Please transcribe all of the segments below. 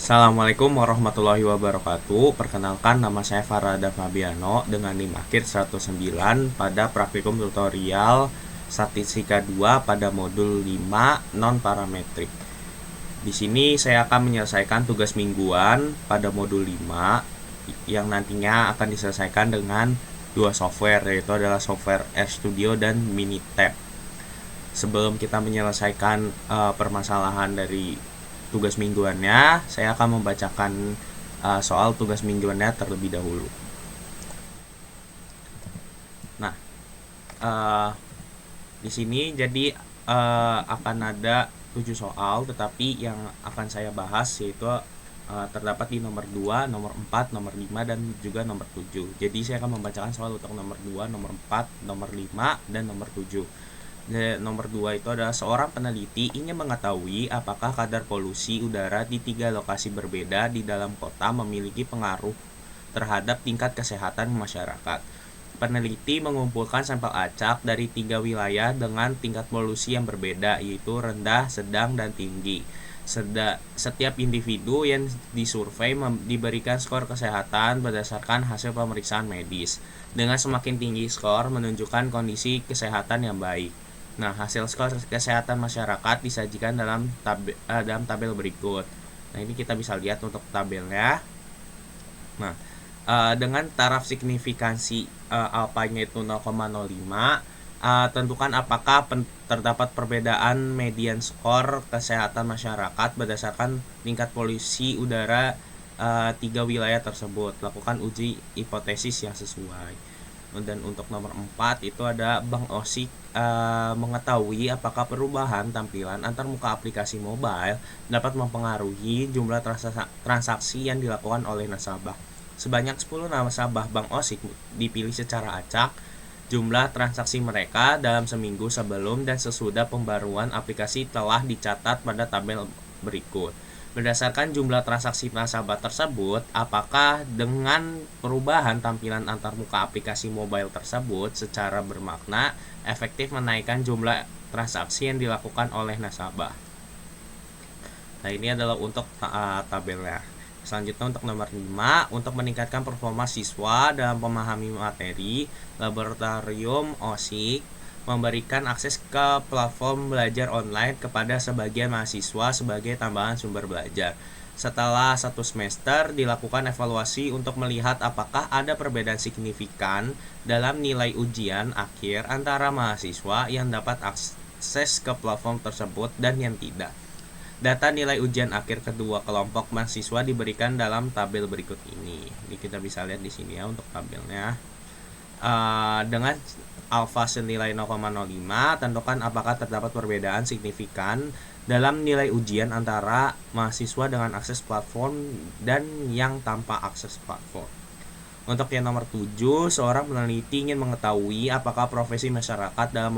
Assalamualaikum warahmatullahi wabarakatuh. Perkenalkan, nama saya Farada Fabiano dengan NIM akhir 109 pada praktikum tutorial Statistika 2 pada modul 5 non parametrik. Di sini saya akan menyelesaikan tugas mingguan pada modul 5 yang nantinya akan diselesaikan dengan dua software, yaitu adalah software RStudio dan Minitab. Sebelum kita menyelesaikan permasalahan dari tugas mingguannya, saya akan membacakan soal tugas mingguannya terlebih dahulu. Nah, di sini jadi akan ada 7 soal, tetapi yang akan saya bahas yaitu terdapat di nomor 2, nomor 4, nomor 5, dan juga nomor 7. Jadi saya akan membacakan soal untuk nomor 2, nomor 4, nomor 5, dan nomor 7. Nomor 2 itu adalah seorang peneliti ingin mengetahui apakah kadar polusi udara di 3 lokasi berbeda di dalam kota memiliki pengaruh terhadap tingkat kesehatan masyarakat. Peneliti mengumpulkan sampel acak dari 3 wilayah dengan tingkat polusi yang berbeda, yaitu rendah, sedang, dan tinggi. Setiap individu yang disurvei diberikan skor kesehatan berdasarkan hasil pemeriksaan medis. Dengan semakin tinggi skor menunjukkan kondisi kesehatan yang baik. Nah, hasil skor kesehatan masyarakat disajikan dalam tabel berikut. Nah, ini kita bisa lihat untuk tabelnya. Nah, dengan taraf signifikansi alfanya itu 0,05, tentukan apakah terdapat perbedaan median skor kesehatan masyarakat berdasarkan tingkat polusi udara 3 wilayah tersebut. Lakukan uji hipotesis yang sesuai. Dan untuk nomor 4 itu ada Bang Osik mengetahui apakah perubahan tampilan antar muka aplikasi mobile dapat mempengaruhi jumlah transaksi yang dilakukan oleh nasabah. Sebanyak 10 nasabah Bang Osik dipilih secara acak. Jumlah transaksi mereka dalam seminggu sebelum dan sesudah pembaruan aplikasi telah dicatat pada tabel berikut. Berdasarkan jumlah transaksi nasabah tersebut, apakah dengan perubahan tampilan antar muka aplikasi mobile tersebut secara bermakna efektif menaikkan jumlah transaksi yang dilakukan oleh nasabah. Nah, ini adalah untuk tabelnya. Selanjutnya untuk nomor 5, untuk meningkatkan performa siswa dalam memahami materi, laboratorium OSIK memberikan akses ke platform belajar online kepada sebagian mahasiswa sebagai tambahan sumber belajar. Setelah 1 semester dilakukan evaluasi untuk melihat apakah ada perbedaan signifikan dalam nilai ujian akhir antara mahasiswa yang dapat akses ke platform tersebut dan yang tidak. Data nilai ujian akhir kedua kelompok mahasiswa diberikan dalam tabel berikut ini. Ini kita bisa lihat di sini ya untuk tabelnya. Dengan alfa senilai 0,05, tentukan apakah terdapat perbedaan signifikan dalam nilai ujian antara mahasiswa dengan akses platform dan yang tanpa akses platform. Untuk yang nomor 7, seorang peneliti ingin mengetahui apakah profesi masyarakat dalam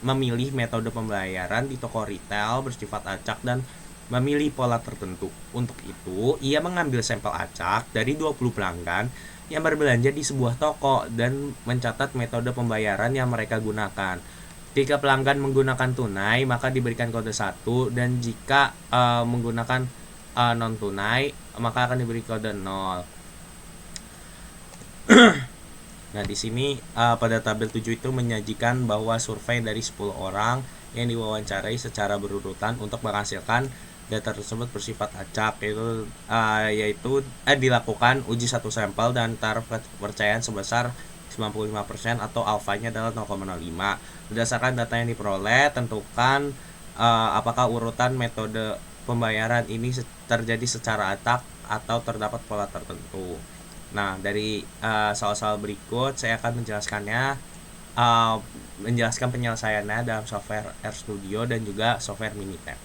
memilih metode pembayaran di toko retail bersifat acak dan memilih pola tertentu. Untuk itu, ia mengambil sampel acak dari 20 pelanggan yang berbelanja di sebuah toko dan mencatat metode pembayaran yang mereka gunakan. Jika pelanggan menggunakan tunai, maka diberikan kode 1, dan jika menggunakan non tunai, maka akan diberi kode 0. Nah, di sini pada tabel 7 itu menyajikan bahwa survei dari 10 orang yang diwawancarai secara berurutan untuk menghasilkan data tersebut bersifat acak, yaitu dilakukan uji satu sampel dan taraf kepercayaan sebesar 95% atau alfanya adalah 0,05. Berdasarkan data yang diperoleh, tentukan apakah urutan metode pembayaran ini terjadi secara acak atau terdapat pola tertentu. Nah, dari soal-soal berikut saya akan menjelaskan penyelesaiannya dalam software RStudio dan juga software Minitab.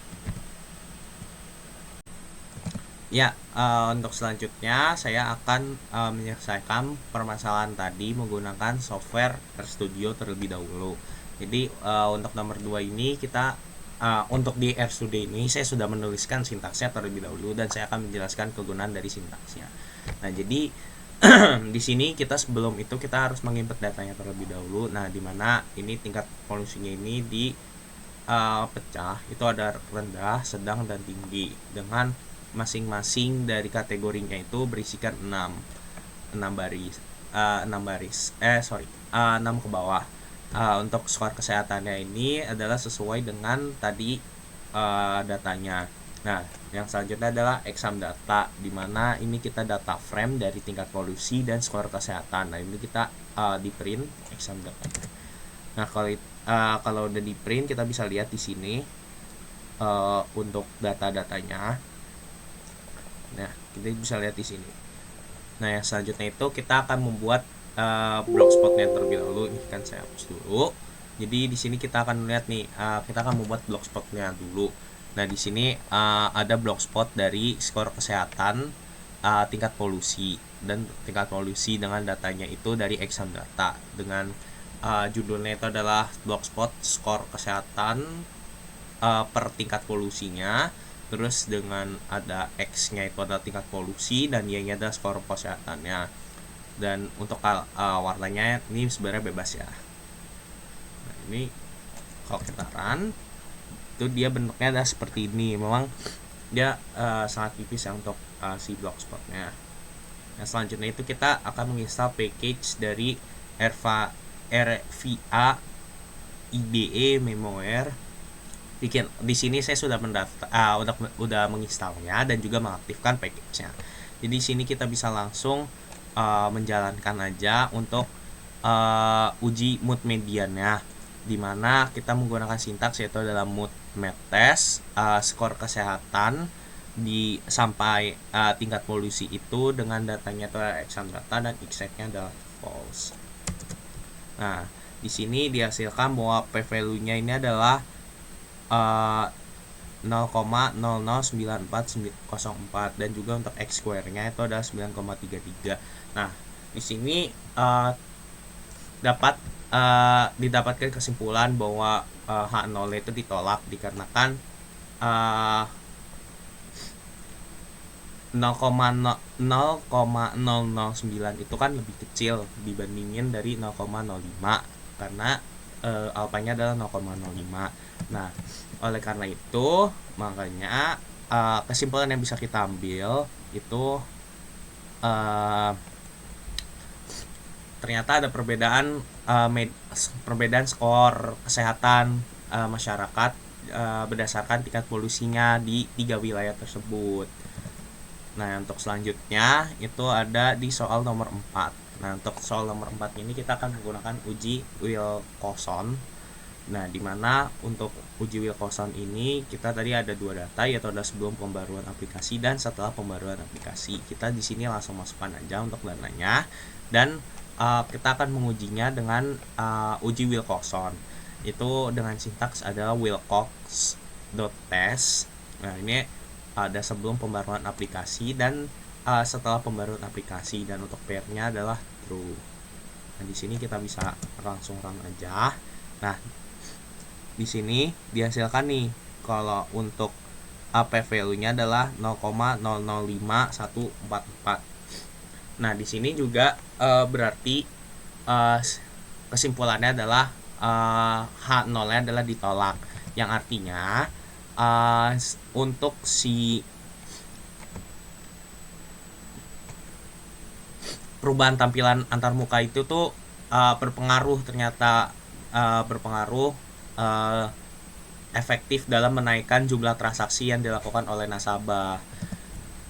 Ya, untuk selanjutnya saya akan menyelesaikan permasalahan tadi menggunakan software RStudio terlebih dahulu. Jadi untuk nomor 2 ini kita untuk di RStudio ini saya sudah menuliskan sintaksnya terlebih dahulu dan saya akan menjelaskan kegunaan dari sintaksnya. Nah, jadi di sini kita sebelum itu kita harus menginput datanya terlebih dahulu. Nah, di mana ini tingkat polusinya ini di pecah itu ada rendah, sedang, dan tinggi dengan masing-masing dari kategorinya itu berisikan 6 baris 6 ke bawah. Untuk skor kesehatannya ini adalah sesuai dengan tadi datanya. Nah, yang selanjutnya adalah exam data, di mana ini kita data frame dari tingkat polusi dan skor kesehatan. Nah, ini kita di print exam datanya. Nah, kalau udah di print, kita bisa lihat di sini untuk data-datanya. Nah, kita bisa lihat di sini. Nah, yang selanjutnya itu kita akan membuat blogspotnya terlebih dahulu. Ini kan saya hapus dulu. Jadi di sini kita akan lihat nih, kita akan membuat blogspotnya dulu. Nah, di sini ada blogspot dari skor kesehatan, tingkat polusi dan tingkat polusi dengan datanya itu dari exam data, dengan judulnya itu adalah blogspot skor kesehatan per tingkat polusinya. Terus dengan ada X-nya itu adalah tingkat polusi dan Y-nya adalah skor kesehatannya. Dan untuk warnanya ini sebenarnya bebas ya. Nah, ini kalau kita run itu dia bentuknya adalah seperti ini. Memang dia sangat tipis ya untuk si blogspotnya. Nah, selanjutnya itu kita akan menginstal package dari RVA IDE Memoware. Di sini saya sudah udah menginstalnya dan juga mengaktifkan package-nya. Jadi di sini kita bisa langsung menjalankan aja untuk uji mood mediannya, dimana kita menggunakan sintaks yaitu adalah mood test, skor kesehatan sampai tingkat polusi itu dengan datanya itu exam data dan exact-nya adalah false. Nah, di sini dihasilkan bahwa p value-nya ini adalah 0,009404 dan juga untuk x square-nya itu adalah 9,33. Nah, di sini didapatkan kesimpulan bahwa H0 itu ditolak dikarenakan 0,009 itu kan lebih kecil dibandingin dari 0,05 karena alpanya adalah 0,05. Nah, oleh karena itu makanya kesimpulan yang bisa kita ambil itu ternyata ada perbedaan skor kesehatan masyarakat berdasarkan tingkat polusinya di 3 wilayah tersebut. Nah, untuk selanjutnya itu ada di soal nomor 4. Nah, untuk soal nomor 4 ini kita akan menggunakan uji Wilcoxon. Nah, dimana untuk uji Wilcoxon ini kita tadi ada 2 data, yaitu ada sebelum pembaruan aplikasi dan setelah pembaruan aplikasi. Kita di sini langsung masukkan aja untuk datanya dan kita akan mengujinya dengan uji Wilcoxon. Itu dengan sintaks adalah wilcox.test. Nah, ini ada sebelum pembaruan aplikasi dan setelah pembaruan aplikasi, dan untuk pair-nya adalah true. Nah, di sini kita bisa langsung run aja. Nah, di sini dihasilkan nih kalau untuk AP value-nya adalah 0,005144. Nah, di sini juga berarti kesimpulannya adalah H0-nya adalah ditolak, yang artinya untuk si perubahan tampilan antarmuka itu tuh berpengaruh efektif dalam menaikkan jumlah transaksi yang dilakukan oleh nasabah.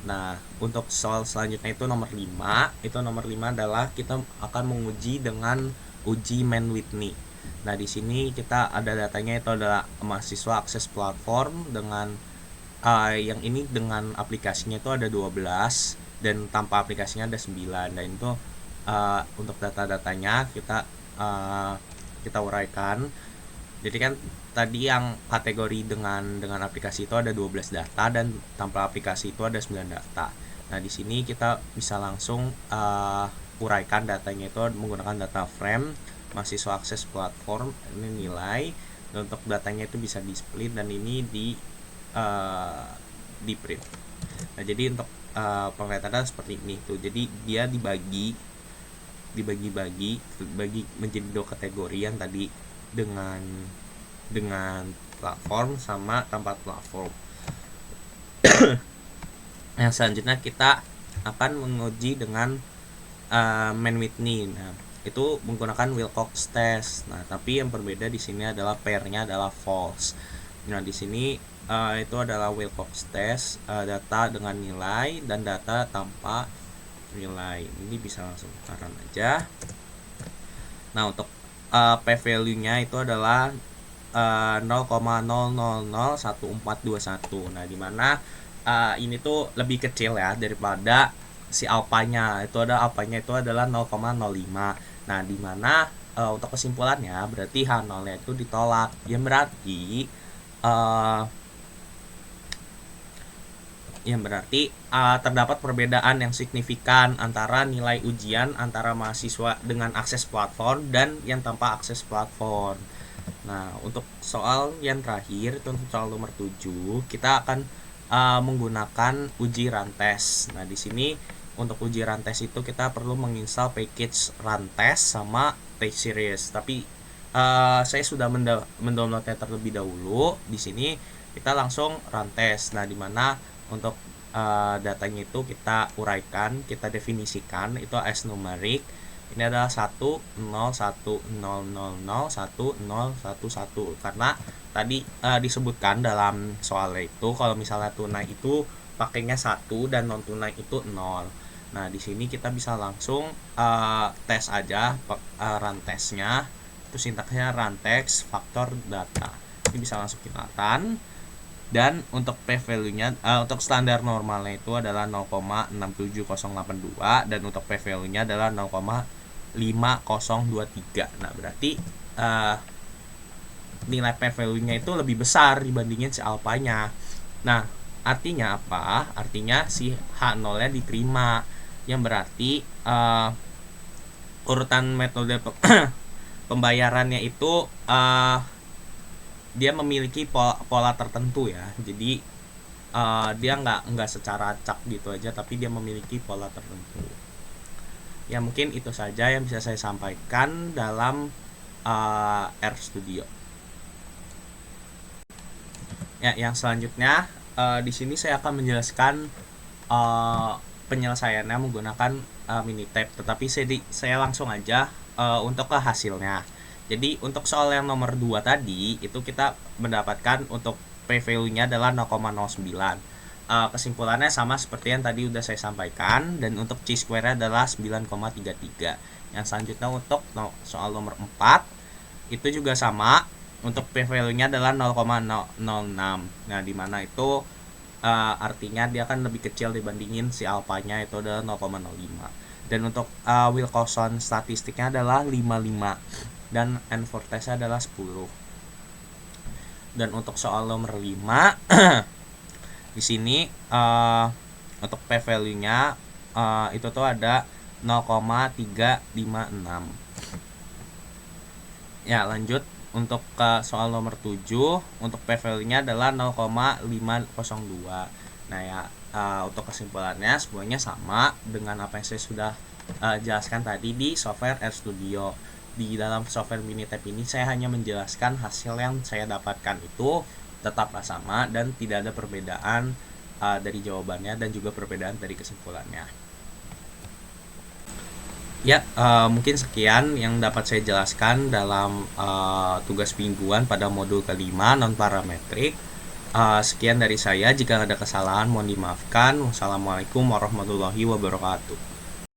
Nah, untuk soal selanjutnya itu nomor 5. Itu nomor 5 adalah kita akan menguji dengan uji Mann-Whitney. Nah, di sini kita ada datanya itu adalah mahasiswa akses platform dengan yang ini dengan aplikasinya itu ada 12 dan tanpa aplikasinya ada 9. Dan itu untuk data-datanya kita uraikan. Jadi kan tadi yang kategori dengan aplikasi itu ada 12 data dan tanpa aplikasi itu ada 9 data. Nah, di sini kita bisa langsung uraikan datanya itu menggunakan data frame mahasiswa akses platform, ini nilai, dan untuk datanya itu bisa di split dan ini di print. Nah, jadi untuk penglihatannya seperti ini tuh. Jadi dia dibagi menjadi 2 kategori, yang tadi dengan platform sama tanpa platform. Yang selanjutnya kita akan menguji dengan Mann-Whitney. Nah, itu menggunakan Wilcox test. Nah, tapi yang berbeda di sini adalah pairnya adalah false. Nah, di sini itu adalah Wilcox test, data dengan nilai dan data tanpa nilai. Ini bisa langsung tukaran aja. Nah, untuk p-value-nya itu adalah 0,0001421. Nah, dimana ini tuh lebih kecil ya daripada si alpanya. Alpanya itu adalah 0,05. Nah, dimana untuk kesimpulannya berarti H0-nya itu ditolak. Yang berarti terdapat perbedaan yang signifikan antara nilai ujian antara mahasiswa dengan akses platform dan yang tanpa akses platform. Nah, untuk soal yang terakhir, itu untuk soal nomor 7, kita akan menggunakan uji rantes. Nah, di sini untuk uji rantes itu kita perlu menginstal package rantes sama T-Series. Tapi saya sudah mendownloadnya terlebih dahulu. Di sini kita langsung rantes. Nah, di mana untuk datanya itu kita uraikan, kita definisikan itu as numerik. Ini adalah 10100011011 karena tadi disebutkan dalam soalnya itu kalau misalnya tunai itu pakainya 1 dan non tunai itu 0. Nah, di sini kita bisa langsung tes aja rantesnya. Itu sintaksnya rantex faktor data. Ini bisa langsung kita run. Dan untuk p-value-nya untuk standar normalnya itu adalah 0,67082 dan untuk p-value-nya adalah 0,5023. Nah, berarti nilai p-value-nya itu lebih besar dibandingin si alpanya. Nah, artinya apa? Artinya si H0-nya diterima. Yang berarti urutan metode pembayarannya itu dia memiliki pola tertentu ya. Jadi dia nggak secara acak gitu aja, tapi dia memiliki pola tertentu. Ya, mungkin itu saja yang bisa saya sampaikan dalam RStudio. Ya, yang selanjutnya di sini saya akan menjelaskan penyelesaiannya menggunakan Minitab, tetapi saya langsung aja untuk ke hasilnya. Jadi untuk soal yang nomor 2 tadi itu kita mendapatkan untuk p-value-nya adalah 0,09. Kesimpulannya sama seperti yang tadi udah saya sampaikan, dan untuk chi-square-nya adalah 9,33. Yang selanjutnya untuk soal nomor 4 itu juga sama, untuk p-value-nya adalah 0,006. Nah, dimana itu artinya dia akan lebih kecil dibandingin si alpanya, itu adalah 0,05. Dan untuk Wilcoxon statistiknya adalah 55 dan N4 testnya adalah 10. Dan untuk soal nomor 5 di sini untuk p-value-nya itu tuh ada 0,356. Ya, lanjut untuk ke soal nomor 7, untuk p-value-nya adalah 0,502. Nah, ya untuk kesimpulannya semuanya sama dengan apa yang saya sudah jelaskan tadi di software RStudio. Di dalam software Minitab ini saya hanya menjelaskan hasil yang saya dapatkan itu tetaplah sama dan tidak ada perbedaan dari jawabannya dan juga perbedaan dari kesimpulannya. Ya, mungkin sekian yang dapat saya jelaskan dalam tugas mingguan pada modul kelima non-parametrik. Sekian dari saya, jika ada kesalahan mohon dimaafkan. Wassalamualaikum warahmatullahi wabarakatuh.